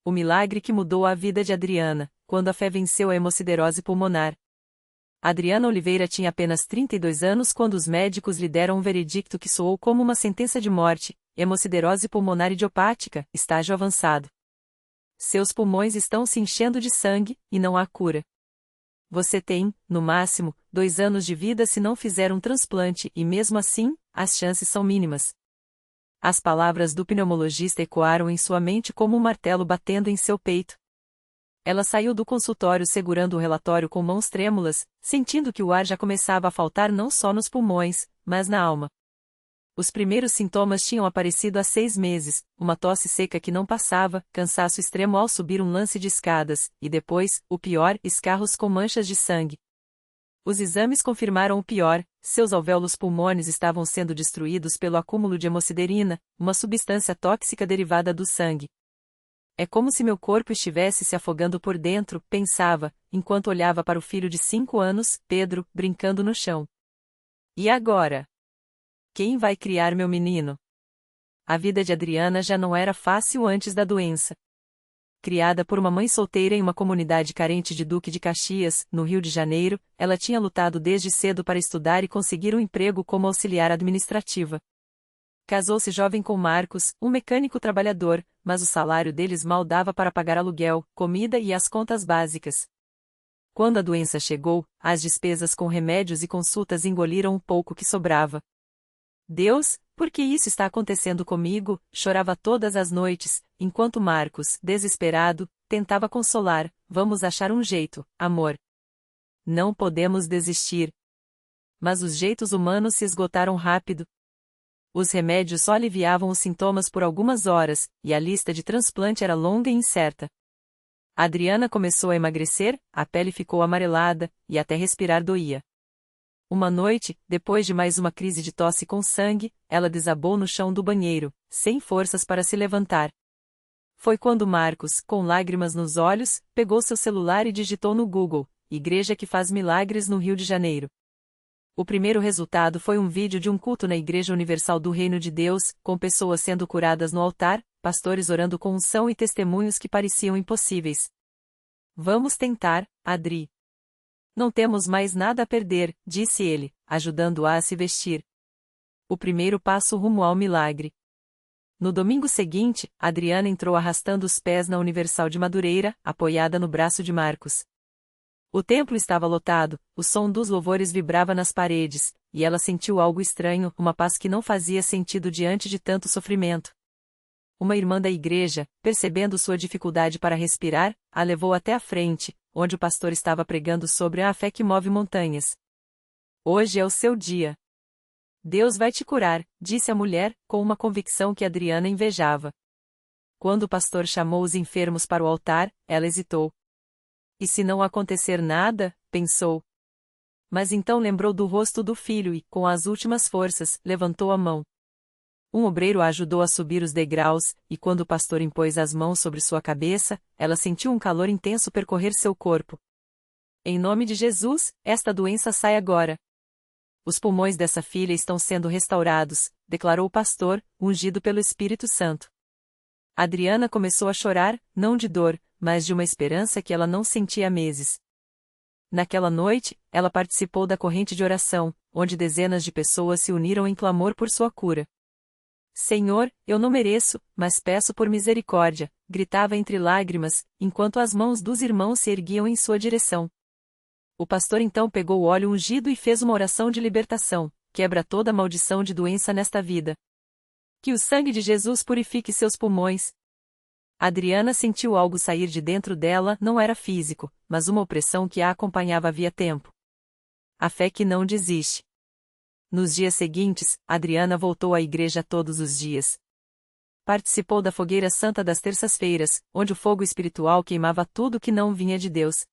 O milagre que mudou a vida de Adriana, quando a fé venceu a hemosiderose pulmonar. Adriana Oliveira tinha apenas 32 anos quando os médicos lhe deram um veredicto que soou como uma sentença de morte: hemosiderose pulmonar idiopática, estágio avançado. Seus pulmões estão se enchendo de sangue, e não há cura. Você tem, no máximo, 2 anos de vida se não fizer um transplante e mesmo assim, as chances são mínimas. As palavras do pneumologista ecoaram em sua mente como um martelo batendo em seu peito. Ela saiu do consultório segurando o relatório com mãos trêmulas, sentindo que o ar já começava a faltar não só nos pulmões, mas na alma. Os primeiros sintomas tinham aparecido há 6 meses, uma tosse seca que não passava, cansaço extremo ao subir um lance de escadas, e depois, o pior, escarros com manchas de sangue. Os exames confirmaram o pior: seus alvéolos pulmonares estavam sendo destruídos pelo acúmulo de hemosiderina, uma substância tóxica derivada do sangue. É como se meu corpo estivesse se afogando por dentro, pensava, enquanto olhava para o filho de 5 anos, Pedro, brincando no chão. E agora? Quem vai criar meu menino? A vida de Adriana já não era fácil antes da doença. Criada por uma mãe solteira em uma comunidade carente de Duque de Caxias, no Rio de Janeiro, ela tinha lutado desde cedo para estudar e conseguir um emprego como auxiliar administrativa. Casou-se jovem com Marcos, um mecânico trabalhador, mas o salário deles mal dava para pagar aluguel, comida e as contas básicas. Quando a doença chegou, as despesas com remédios e consultas engoliram o pouco que sobrava. Deus, por que isso está acontecendo comigo? Chorava todas as noites, enquanto Marcos, desesperado, tentava consolar: vamos achar um jeito, amor. Não podemos desistir. Mas os jeitos humanos se esgotaram rápido. Os remédios só aliviavam os sintomas por algumas horas, e a lista de transplante era longa e incerta. Adriana começou a emagrecer, a pele ficou amarelada, e até respirar doía. Uma noite, depois de mais uma crise de tosse com sangue, ela desabou no chão do banheiro, sem forças para se levantar. Foi quando Marcos, com lágrimas nos olhos, pegou seu celular e digitou no Google: Igreja que faz milagres no Rio de Janeiro. O primeiro resultado foi um vídeo de um culto na Igreja Universal do Reino de Deus, com pessoas sendo curadas no altar, pastores orando com unção e testemunhos que pareciam impossíveis. Vamos tentar, Adri. Não temos mais nada a perder, disse ele, ajudando-a a se vestir. O primeiro passo rumo ao milagre. No domingo seguinte, Adriana entrou arrastando os pés na Universal de Madureira, apoiada no braço de Marcos. O templo estava lotado, o som dos louvores vibrava nas paredes, e ela sentiu algo estranho, uma paz que não fazia sentido diante de tanto sofrimento. Uma irmã da igreja, percebendo sua dificuldade para respirar, a levou até a frente, onde o pastor estava pregando sobre a fé que move montanhas. Hoje é o seu dia. Deus vai te curar, disse a mulher, com uma convicção que Adriana invejava. Quando o pastor chamou os enfermos para o altar, ela hesitou. E se não acontecer nada, pensou. Mas então lembrou do rosto do filho e, com as últimas forças, levantou a mão. Um obreiro a ajudou a subir os degraus, e quando o pastor impôs as mãos sobre sua cabeça, ela sentiu um calor intenso percorrer seu corpo. Em nome de Jesus, esta doença sai agora. Os pulmões dessa filha estão sendo restaurados, declarou o pastor, ungido pelo Espírito Santo. Adriana começou a chorar, não de dor, mas de uma esperança que ela não sentia há meses. Naquela noite, ela participou da corrente de oração, onde dezenas de pessoas se uniram em clamor por sua cura. Senhor, eu não mereço, mas peço por misericórdia, gritava entre lágrimas, enquanto as mãos dos irmãos se erguiam em sua direção. O pastor então pegou o óleo ungido e fez uma oração de libertação: quebra toda maldição de doença nesta vida. Que o sangue de Jesus purifique seus pulmões. Adriana sentiu algo sair de dentro dela, não era físico, mas uma opressão que a acompanhava havia tempo. A fé que não desiste. Nos dias seguintes, Adriana voltou à igreja todos os dias. Participou da fogueira santa das terças-feiras, onde o fogo espiritual queimava tudo que não vinha de Deus.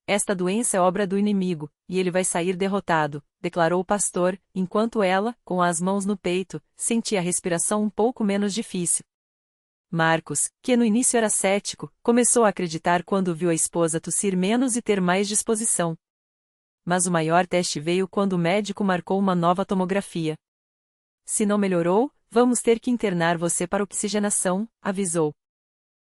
Esta doença é obra do inimigo, e ele vai sair derrotado, declarou o pastor, enquanto ela, com as mãos no peito, sentia a respiração um pouco menos difícil. Marcos, que no início era cético, começou a acreditar quando viu a esposa tossir menos e ter mais disposição. Mas o maior teste veio quando o médico marcou uma nova tomografia. Se não melhorou, vamos ter que internar você para oxigenação, avisou.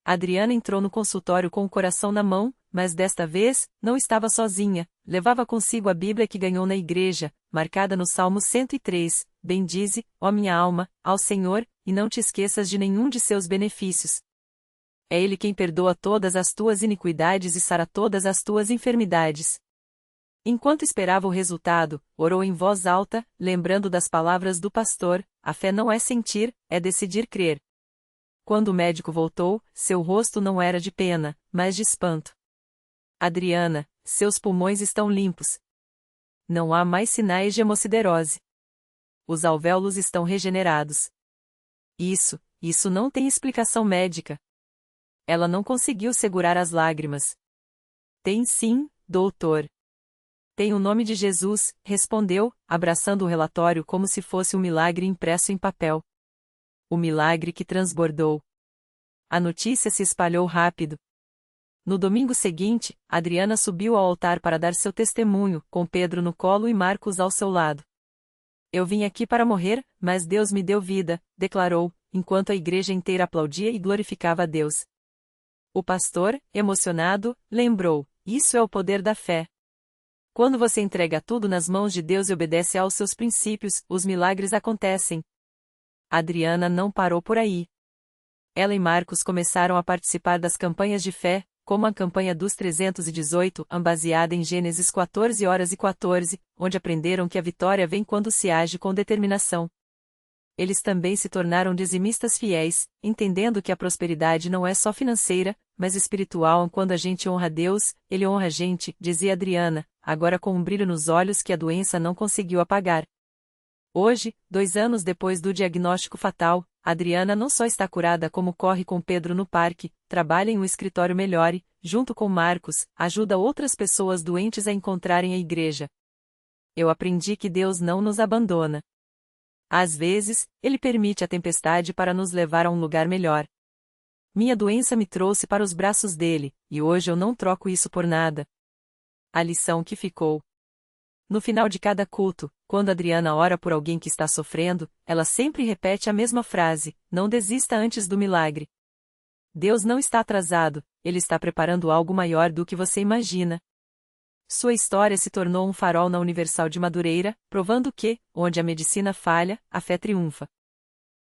Adriana entrou no consultório com o coração na mão, mas desta vez, não estava sozinha, levava consigo a Bíblia que ganhou na igreja, marcada no Salmo 103, bendize, ó minha alma, ao Senhor, e não te esqueças de nenhum de seus benefícios. É Ele quem perdoa todas as tuas iniquidades e sara todas as tuas enfermidades. Enquanto esperava o resultado, orou em voz alta, lembrando das palavras do pastor: a fé não é sentir, é decidir crer. Quando o médico voltou, seu rosto não era de pena, mas de espanto. Adriana, seus pulmões estão limpos. Não há mais sinais de hemociderose. Os alvéolos estão regenerados. Isso não tem explicação médica. Ela não conseguiu segurar as lágrimas. Tem sim, doutor. Tem o nome de Jesus, respondeu, abraçando o relatório como se fosse um milagre impresso em papel. O milagre que transbordou. A notícia se espalhou rápido. No domingo seguinte, Adriana subiu ao altar para dar seu testemunho, com Pedro no colo e Marcos ao seu lado. Eu vim aqui para morrer, mas Deus me deu vida, declarou, enquanto a igreja inteira aplaudia e glorificava a Deus. O pastor, emocionado, lembrou: isso é o poder da fé. Quando você entrega tudo nas mãos de Deus e obedece aos seus princípios, os milagres acontecem. Adriana não parou por aí. Ela e Marcos começaram a participar das campanhas de fé, como a campanha dos 318, baseada em Gênesis 14:14, onde aprenderam que a vitória vem quando se age com determinação. Eles também se tornaram dizimistas fiéis, entendendo que a prosperidade não é só financeira, mas espiritual. Quando a gente honra Deus, Ele honra a gente, dizia Adriana, agora com um brilho nos olhos que a doença não conseguiu apagar. Hoje, 2 anos depois do diagnóstico fatal, Adriana não só está curada como corre com Pedro no parque, trabalha em um escritório melhor e, junto com Marcos, ajuda outras pessoas doentes a encontrarem a igreja. Eu aprendi que Deus não nos abandona. Às vezes, Ele permite a tempestade para nos levar a um lugar melhor. Minha doença me trouxe para os braços dele, e hoje eu não troco isso por nada. A lição que ficou. No final de cada culto, quando Adriana ora por alguém que está sofrendo, ela sempre repete a mesma frase: não desista antes do milagre. Deus não está atrasado, Ele está preparando algo maior do que você imagina. Sua história se tornou um farol na Universal de Madureira, provando que, onde a medicina falha, a fé triunfa.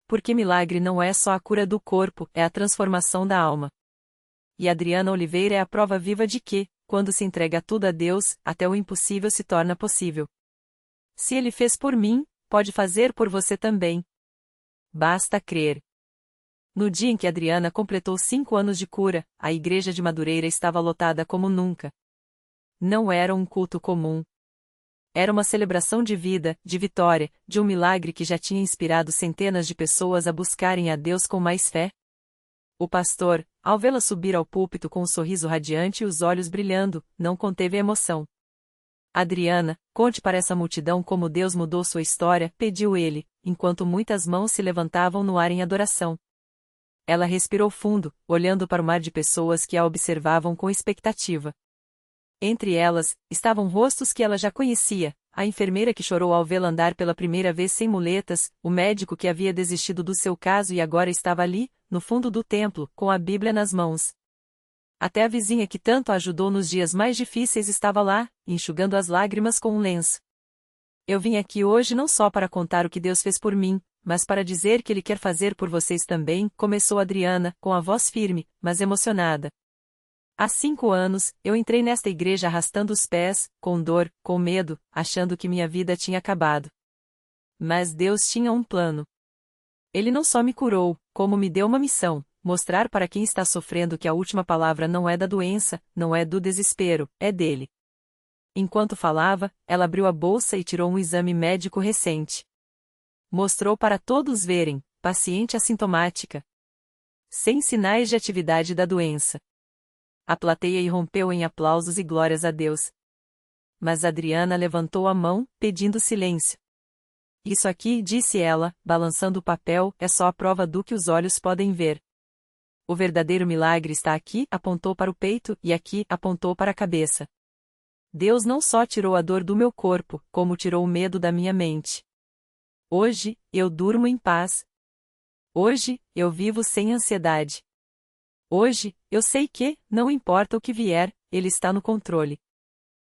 Porque milagre não é só a cura do corpo, é a transformação da alma. E Adriana Oliveira é a prova viva de que, quando se entrega tudo a Deus, até o impossível se torna possível. Se Ele fez por mim, pode fazer por você também. Basta crer. No dia em que Adriana completou 5 anos de cura, a igreja de Madureira estava lotada como nunca. Não era um culto comum. Era uma celebração de vida, de vitória, de um milagre que já tinha inspirado centenas de pessoas a buscarem a Deus com mais fé. O pastor, ao vê-la subir ao púlpito com um sorriso radiante e os olhos brilhando, não conteve a emoção. Adriana, conte para essa multidão como Deus mudou sua história, pediu ele, enquanto muitas mãos se levantavam no ar em adoração. Ela respirou fundo, olhando para o mar de pessoas que a observavam com expectativa. Entre elas, estavam rostos que ela já conhecia, a enfermeira que chorou ao vê-la andar pela primeira vez sem muletas, o médico que havia desistido do seu caso e agora estava ali, no fundo do templo, com a Bíblia nas mãos. Até a vizinha que tanto a ajudou nos dias mais difíceis estava lá, enxugando as lágrimas com um lenço. Eu vim aqui hoje não só para contar o que Deus fez por mim, mas para dizer que Ele quer fazer por vocês também, começou Adriana, com a voz firme, mas emocionada. Há 5 anos, eu entrei nesta igreja arrastando os pés, com dor, com medo, achando que minha vida tinha acabado. Mas Deus tinha um plano. Ele não só me curou, como me deu uma missão: mostrar para quem está sofrendo que a última palavra não é da doença, não é do desespero, é dele. Enquanto falava, ela abriu a bolsa e tirou um exame médico recente. Mostrou para todos verem: paciente assintomática. Sem sinais de atividade da doença. A plateia irrompeu em aplausos e glórias a Deus. Mas Adriana levantou a mão, pedindo silêncio. Isso aqui, disse ela, balançando o papel, é só a prova do que os olhos podem ver. O verdadeiro milagre está aqui, apontou para o peito, e aqui, apontou para a cabeça. Deus não só tirou a dor do meu corpo, como tirou o medo da minha mente. Hoje, eu durmo em paz. Hoje, eu vivo sem ansiedade. Hoje, eu sei que, não importa o que vier, Ele está no controle.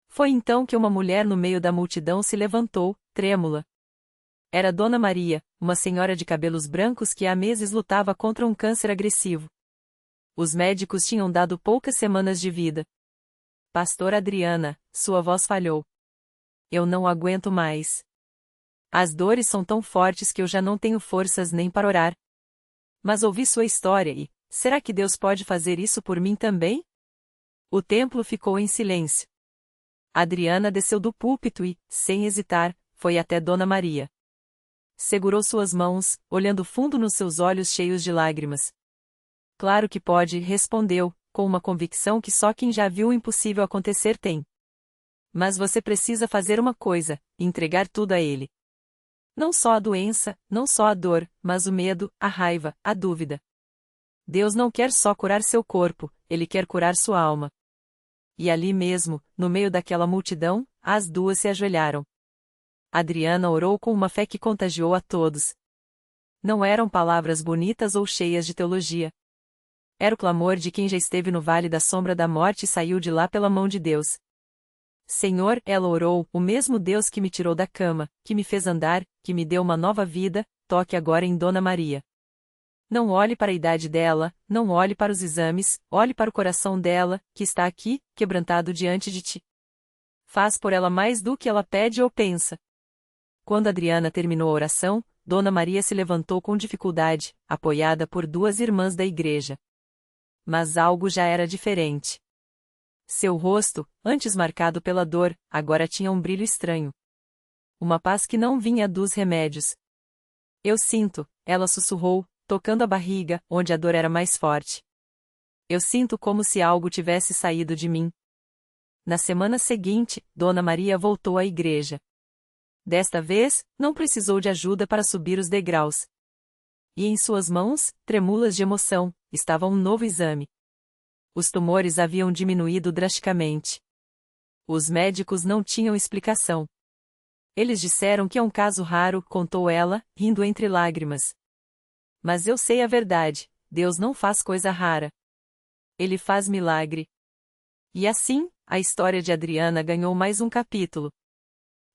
Foi então que uma mulher no meio da multidão se levantou, trêmula. Era Dona Maria, uma senhora de cabelos brancos que há meses lutava contra um câncer agressivo. Os médicos tinham dado poucas semanas de vida. Pastor Adriana, sua voz falhou. Eu não aguento mais. As dores são tão fortes que eu já não tenho forças nem para orar. Mas ouvi sua história e, será que Deus pode fazer isso por mim também? O templo ficou em silêncio. Adriana desceu do púlpito e, sem hesitar, foi até Dona Maria. Segurou suas mãos, olhando fundo nos seus olhos cheios de lágrimas. Claro que pode, respondeu, com uma convicção que só quem já viu o impossível acontecer tem. Mas você precisa fazer uma coisa, entregar tudo a Ele. Não só a doença, não só a dor, mas o medo, a raiva, a dúvida. Deus não quer só curar seu corpo, Ele quer curar sua alma. E ali mesmo, no meio daquela multidão, as duas se ajoelharam. Adriana orou com uma fé que contagiou a todos. Não eram palavras bonitas ou cheias de teologia. Era o clamor de quem já esteve no vale da sombra da morte e saiu de lá pela mão de Deus. Senhor, ela orou, o mesmo Deus que me tirou da cama, que me fez andar, que me deu uma nova vida, toque agora em Dona Maria. Não olhe para a idade dela, não olhe para os exames, olhe para o coração dela, que está aqui, quebrantado diante de ti. Faz por ela mais do que ela pede ou pensa. Quando Adriana terminou a oração, Dona Maria se levantou com dificuldade, apoiada por duas irmãs da igreja. Mas algo já era diferente. Seu rosto, antes marcado pela dor, agora tinha um brilho estranho. Uma paz que não vinha dos remédios. Eu sinto, ela sussurrou, tocando a barriga, onde a dor era mais forte. Eu sinto como se algo tivesse saído de mim. Na semana seguinte, Dona Maria voltou à igreja. Desta vez, não precisou de ajuda para subir os degraus. E em suas mãos, trêmulas de emoção, estava um novo exame. Os tumores haviam diminuído drasticamente. Os médicos não tinham explicação. Eles disseram que é um caso raro, contou ela, rindo entre lágrimas. Mas eu sei a verdade, Deus não faz coisa rara. Ele faz milagre. E assim, a história de Adriana ganhou mais um capítulo.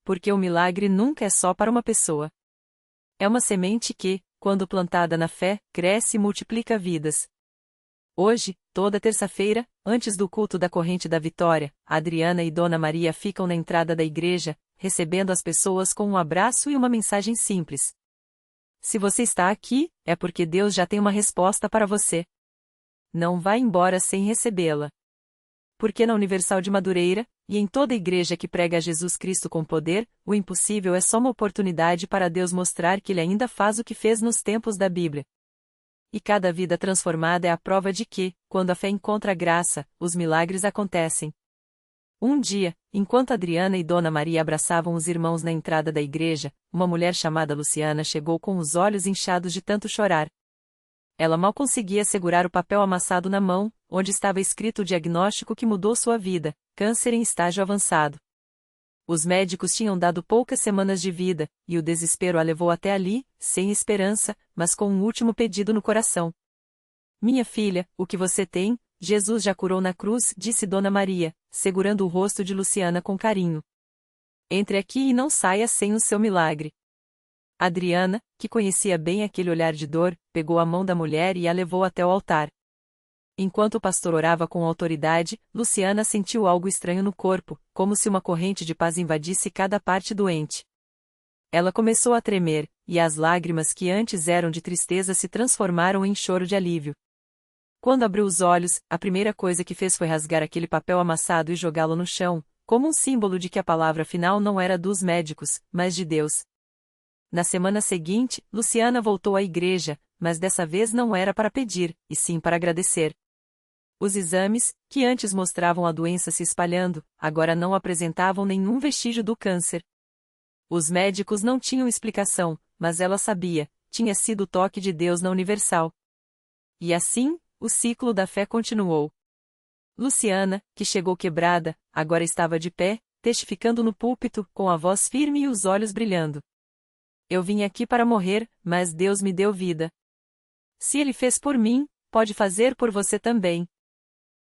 Porque o milagre nunca é só para uma pessoa. É uma semente que, quando plantada na fé, cresce e multiplica vidas. Hoje, toda terça-feira, antes do culto da Corrente da Vitória, Adriana e Dona Maria ficam na entrada da igreja, recebendo as pessoas com um abraço e uma mensagem simples. Se você está aqui, é porque Deus já tem uma resposta para você. Não vá embora sem recebê-la. Porque na Universal de Madureira, e em toda igreja que prega a Jesus Cristo com poder, o impossível é só uma oportunidade para Deus mostrar que Ele ainda faz o que fez nos tempos da Bíblia. E cada vida transformada é a prova de que, quando a fé encontra graça, os milagres acontecem. Um dia, enquanto Adriana e Dona Maria abraçavam os irmãos na entrada da igreja, uma mulher chamada Luciana chegou com os olhos inchados de tanto chorar. Ela mal conseguia segurar o papel amassado na mão, onde estava escrito o diagnóstico que mudou sua vida: câncer em estágio avançado. Os médicos tinham dado poucas semanas de vida, e o desespero a levou até ali, sem esperança, mas com um último pedido no coração. Minha filha, o que você tem, Jesus já curou na cruz, disse Dona Maria, segurando o rosto de Luciana com carinho. Entre aqui e não saia sem o seu milagre. Adriana, que conhecia bem aquele olhar de dor, pegou a mão da mulher e a levou até o altar. Enquanto o pastor orava com autoridade, Luciana sentiu algo estranho no corpo, como se uma corrente de paz invadisse cada parte doente. Ela começou a tremer, e as lágrimas que antes eram de tristeza se transformaram em choro de alívio. Quando abriu os olhos, a primeira coisa que fez foi rasgar aquele papel amassado e jogá-lo no chão, como um símbolo de que a palavra final não era dos médicos, mas de Deus. Na semana seguinte, Luciana voltou à igreja, mas dessa vez não era para pedir, e sim para agradecer. Os exames, que antes mostravam a doença se espalhando, agora não apresentavam nenhum vestígio do câncer. Os médicos não tinham explicação, mas ela sabia, tinha sido o toque de Deus na Universal. E assim, o ciclo da fé continuou. Luciana, que chegou quebrada, agora estava de pé, testificando no púlpito, com a voz firme e os olhos brilhando. Eu vim aqui para morrer, mas Deus me deu vida. Se Ele fez por mim, pode fazer por você também.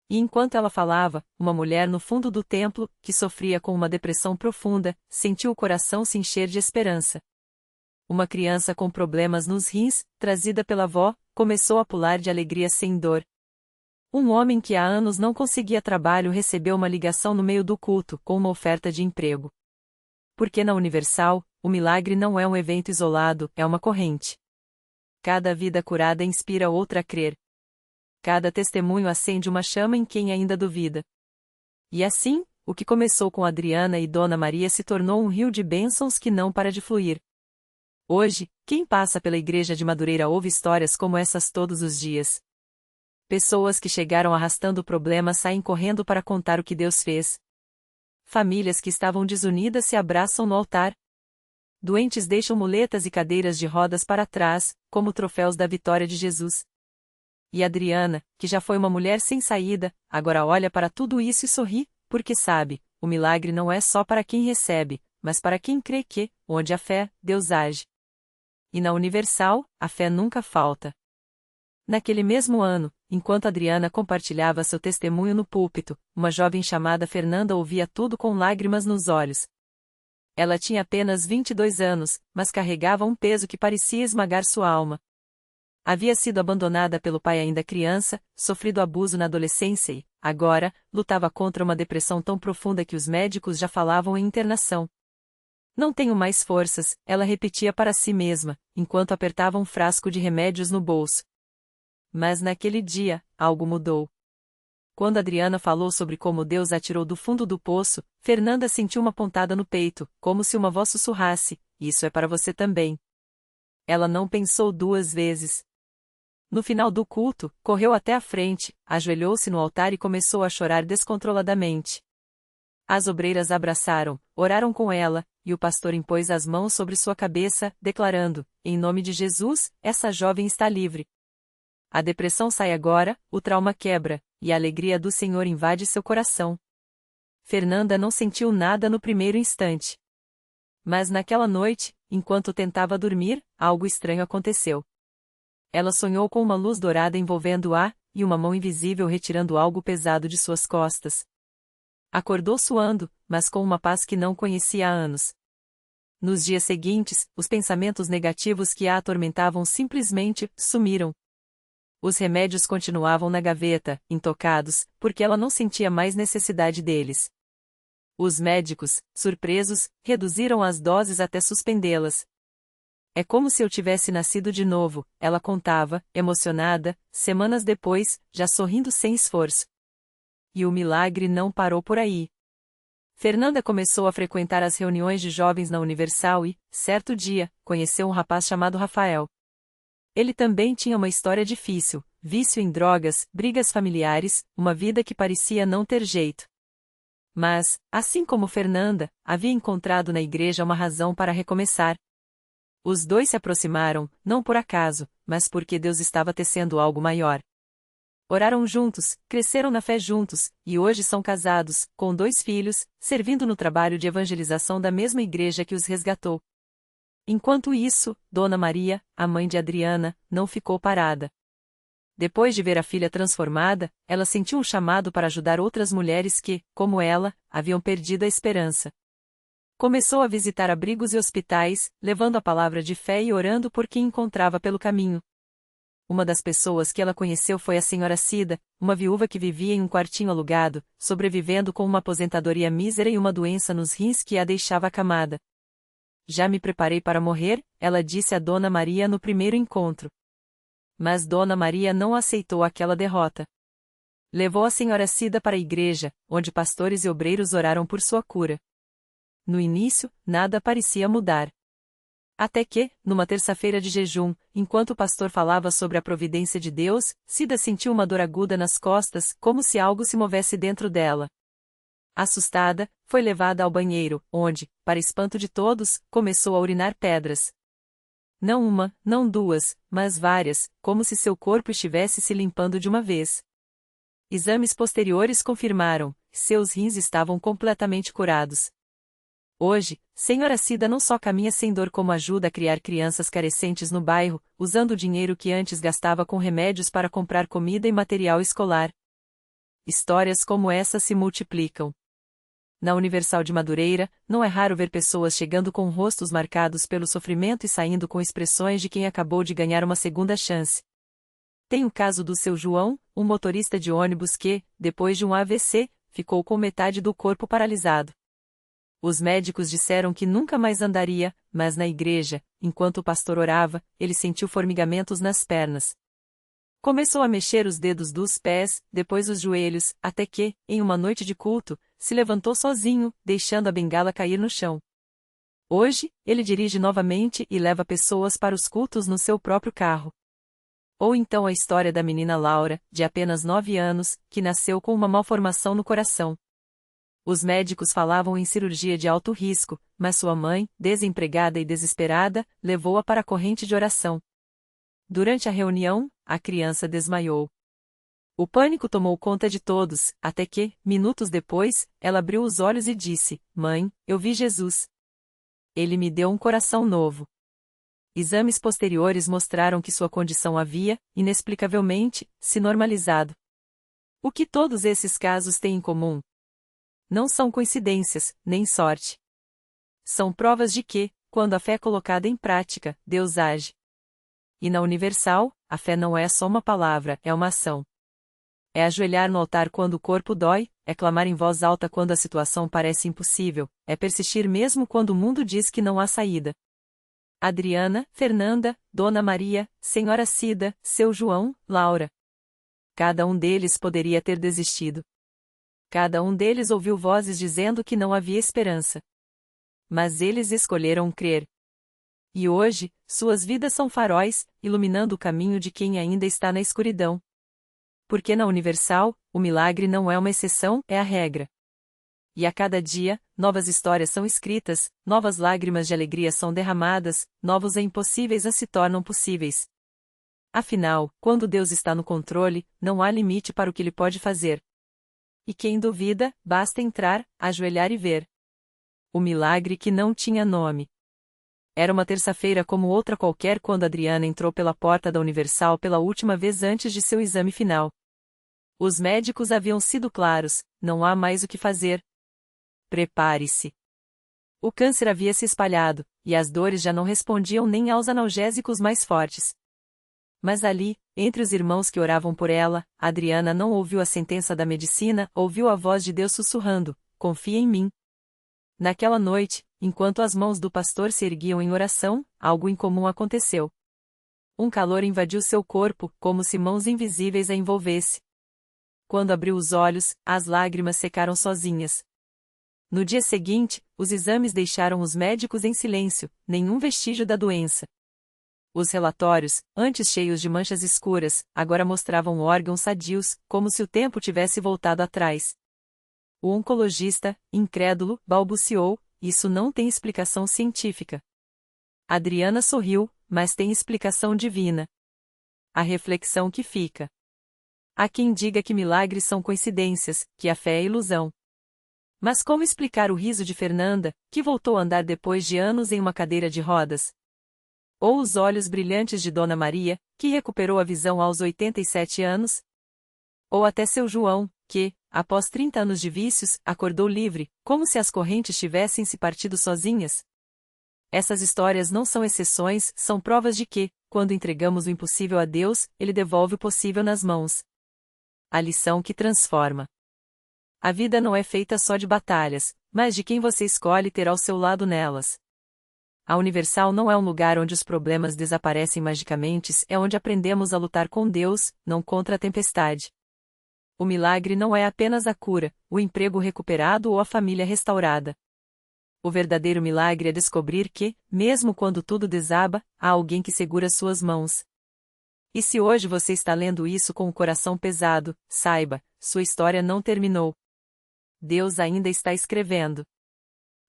E enquanto ela falava, uma mulher no fundo do templo, que sofria com uma depressão profunda, sentiu o coração se encher de esperança. Uma criança com problemas nos rins, trazida pela avó, começou a pular de alegria sem dor. Um homem que há anos não conseguia trabalho recebeu uma ligação no meio do culto, com uma oferta de emprego. Porque na Universal, o milagre não é um evento isolado, é uma corrente. Cada vida curada inspira outra a crer. Cada testemunho acende uma chama em quem ainda duvida. E assim, o que começou com Adriana e Dona Maria se tornou um rio de bênçãos que não para de fluir. Hoje, quem passa pela igreja de Madureira ouve histórias como essas todos os dias. Pessoas que chegaram arrastando problemas saem correndo para contar o que Deus fez. Famílias que estavam desunidas se abraçam no altar. Doentes deixam muletas e cadeiras de rodas para trás, como troféus da vitória de Jesus. E Adriana, que já foi uma mulher sem saída, agora olha para tudo isso e sorri, porque sabe, o milagre não é só para quem recebe, mas para quem crê que, onde há fé, Deus age. E na Universal, a fé nunca falta. Naquele mesmo ano, enquanto Adriana compartilhava seu testemunho no púlpito, uma jovem chamada Fernanda ouvia tudo com lágrimas nos olhos. Ela tinha apenas 22 anos, mas carregava um peso que parecia esmagar sua alma. Havia sido abandonada pelo pai ainda criança, sofrido abuso na adolescência e, agora, lutava contra uma depressão tão profunda que os médicos já falavam em internação. Não tenho mais forças, ela repetia para si mesma, enquanto apertava um frasco de remédios no bolso. Mas naquele dia, algo mudou. Quando Adriana falou sobre como Deus a tirou do fundo do poço, Fernanda sentiu uma pontada no peito, como se uma voz sussurrasse: "Isso é para você também." Ela não pensou duas vezes. No final do culto, correu até a frente, ajoelhou-se no altar e começou a chorar descontroladamente. As obreiras abraçaram, oraram com ela, e o pastor impôs as mãos sobre sua cabeça, declarando: "Em nome de Jesus, essa jovem está livre." A depressão sai agora, o trauma quebra, e a alegria do Senhor invade seu coração. Fernanda não sentiu nada no primeiro instante. Mas naquela noite, enquanto tentava dormir, algo estranho aconteceu. Ela sonhou com uma luz dourada envolvendo-a, e uma mão invisível retirando algo pesado de suas costas. Acordou suando, mas com uma paz que não conhecia há anos. Nos dias seguintes, os pensamentos negativos que a atormentavam simplesmente sumiram. Os remédios continuavam na gaveta, intocados, porque ela não sentia mais necessidade deles. Os médicos, surpresos, reduziram as doses até suspendê-las. "É como se eu tivesse nascido de novo", ela contava, emocionada, semanas depois, já sorrindo sem esforço. E o milagre não parou por aí. Fernanda começou a frequentar as reuniões de jovens na Universal e, certo dia, conheceu um rapaz chamado Rafael. Ele também tinha uma história difícil, vício em drogas, brigas familiares, uma vida que parecia não ter jeito. Mas, assim como Fernanda, havia encontrado na igreja uma razão para recomeçar. Os dois se aproximaram, não por acaso, mas porque Deus estava tecendo algo maior. Oraram juntos, cresceram na fé juntos, e hoje são casados, com 2 filhos, servindo no trabalho de evangelização da mesma igreja que os resgatou. Enquanto isso, Dona Maria, a mãe de Adriana, não ficou parada. Depois de ver a filha transformada, ela sentiu um chamado para ajudar outras mulheres que, como ela, haviam perdido a esperança. Começou a visitar abrigos e hospitais, levando a palavra de fé e orando por quem encontrava pelo caminho. Uma das pessoas que ela conheceu foi a senhora Cida, uma viúva que vivia em um quartinho alugado, sobrevivendo com uma aposentadoria mísera e uma doença nos rins que a deixava acamada. "Já me preparei para morrer", ela disse a Dona Maria no primeiro encontro. Mas Dona Maria não aceitou aquela derrota. Levou a senhora Cida para a igreja, onde pastores e obreiros oraram por sua cura. No início, nada parecia mudar. Até que, numa terça-feira de jejum, enquanto o pastor falava sobre a providência de Deus, Cida sentiu uma dor aguda nas costas, como se algo se movesse dentro dela. Assustada, foi levada ao banheiro, onde, para espanto de todos, começou a urinar pedras. Não uma, não duas, mas várias, como se seu corpo estivesse se limpando de uma vez. Exames posteriores confirmaram: seus rins estavam completamente curados. Hoje, Senhora Cida não só caminha sem dor como ajuda a criar crianças carecentes no bairro, usando o dinheiro que antes gastava com remédios para comprar comida e material escolar. Histórias como essa se multiplicam. Na Universal de Madureira, não é raro ver pessoas chegando com rostos marcados pelo sofrimento e saindo com expressões de quem acabou de ganhar uma segunda chance. Tem o caso do seu João, um motorista de ônibus que, depois de um AVC, ficou com metade do corpo paralisado. Os médicos disseram que nunca mais andaria, mas na igreja, enquanto o pastor orava, ele sentiu formigamentos nas pernas. Começou a mexer os dedos dos pés, depois os joelhos, até que, em uma noite de culto, se levantou sozinho, deixando a bengala cair no chão. Hoje, ele dirige novamente e leva pessoas para os cultos no seu próprio carro. Ou então a história da menina Laura, de apenas 9 anos, que nasceu com uma malformação no coração. Os médicos falavam em cirurgia de alto risco, mas sua mãe, desempregada e desesperada, levou-a para a corrente de oração. Durante a reunião, a criança desmaiou. O pânico tomou conta de todos, até que, minutos depois, ela abriu os olhos e disse: "Mãe, eu vi Jesus. Ele me deu um coração novo." Exames posteriores mostraram que sua condição havia, inexplicavelmente, se normalizado. O que todos esses casos têm em comum? Não são coincidências, nem sorte. São provas de que, quando a fé é colocada em prática, Deus age. E na Universal, a fé não é só uma palavra, é uma ação. É ajoelhar no altar quando o corpo dói, é clamar em voz alta quando a situação parece impossível, é persistir mesmo quando o mundo diz que não há saída. Adriana, Fernanda, Dona Maria, Senhora Cida, seu João, Laura. Cada um deles poderia ter desistido. Cada um deles ouviu vozes dizendo que não havia esperança. Mas eles escolheram crer. E hoje, suas vidas são faróis, iluminando o caminho de quem ainda está na escuridão. Porque na Universal, o milagre não é uma exceção, é a regra. E a cada dia, novas histórias são escritas, novas lágrimas de alegria são derramadas, novos e impossíveis se tornam possíveis. Afinal, quando Deus está no controle, não há limite para o que Ele pode fazer. E quem duvida, basta entrar, ajoelhar e ver. O milagre que não tinha nome. Era uma terça-feira como outra qualquer quando Adriana entrou pela porta da Universal pela última vez antes de seu exame final. Os médicos haviam sido claros: não há mais o que fazer. Prepare-se. O câncer havia se espalhado, e as dores já não respondiam nem aos analgésicos mais fortes. Mas ali, entre os irmãos que oravam por ela, Adriana não ouviu a sentença da medicina, ouviu a voz de Deus sussurrando: "Confia em mim." Naquela noite, enquanto as mãos do pastor se erguiam em oração, algo incomum aconteceu. Um calor invadiu seu corpo, como se mãos invisíveis a envolvesse. Quando abriu os olhos, as lágrimas secaram sozinhas. No dia seguinte, os exames deixaram os médicos em silêncio, nenhum vestígio da doença. Os relatórios, antes cheios de manchas escuras, agora mostravam órgãos sadios, como se o tempo tivesse voltado atrás. O oncologista, incrédulo, balbuciou: "Isso não tem explicação científica." Adriana sorriu: "Mas tem explicação divina." A reflexão que fica. Há quem diga que milagres são coincidências, que a fé é ilusão. Mas como explicar o riso de Fernanda, que voltou a andar depois de anos em uma cadeira de rodas? Ou os olhos brilhantes de Dona Maria, que recuperou a visão aos 87 anos? Ou até seu João, que, após 30 anos de vícios, acordou livre, como se as correntes tivessem se partido sozinhas? Essas histórias não são exceções, são provas de que, quando entregamos o impossível a Deus, Ele devolve o possível nas mãos. A lição que transforma. A vida não é feita só de batalhas, mas de quem você escolhe ter ao seu lado nelas. A Universal não é um lugar onde os problemas desaparecem magicamente, é onde aprendemos a lutar com Deus, não contra a tempestade. O milagre não é apenas a cura, o emprego recuperado ou a família restaurada. O verdadeiro milagre é descobrir que, mesmo quando tudo desaba, há alguém que segura suas mãos. E se hoje você está lendo isso com o coração pesado, saiba, sua história não terminou. Deus ainda está escrevendo.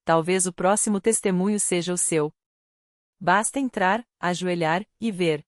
Talvez o próximo testemunho seja o seu. Basta entrar, ajoelhar e ver.